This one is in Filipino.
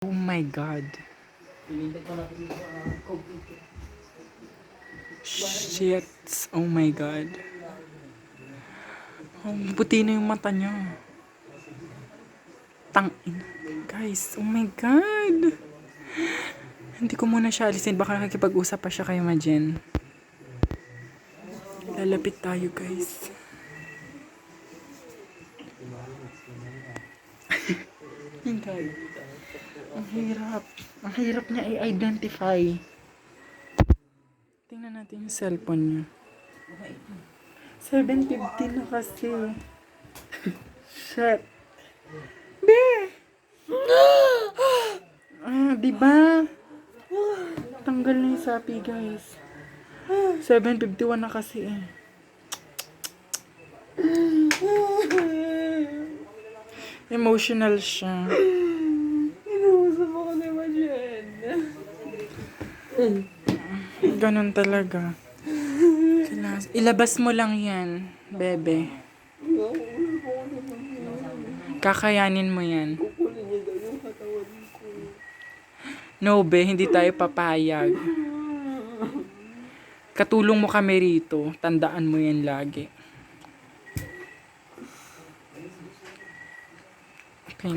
Oh my God. Shit. Oh my God. Oh, puti na yung mata niya. Guys, oh my God. Hindi ko muna siya alisin. Baka nakikipag-usap pa siya kay Majen. Lalapit tayo, guys. Hintay. Ang hirap. Ang hirap niya i-identify. Tingnan natin yung cellphone niya. 7:50 na kasi. Shit. Be! Diba? Tanggal na yung sapi, guys. 7:51 na kasi eh. Emotional siya. Inuusap ako ni Majen. Ganun talaga. Ilabas mo lang yan, bebe. Kakayanin mo yan. Kukunin niya daw yung katawan ko. No, be, hindi tayo papayag. Katulong mo kami rito. Tandaan mo yan lagi. Okay.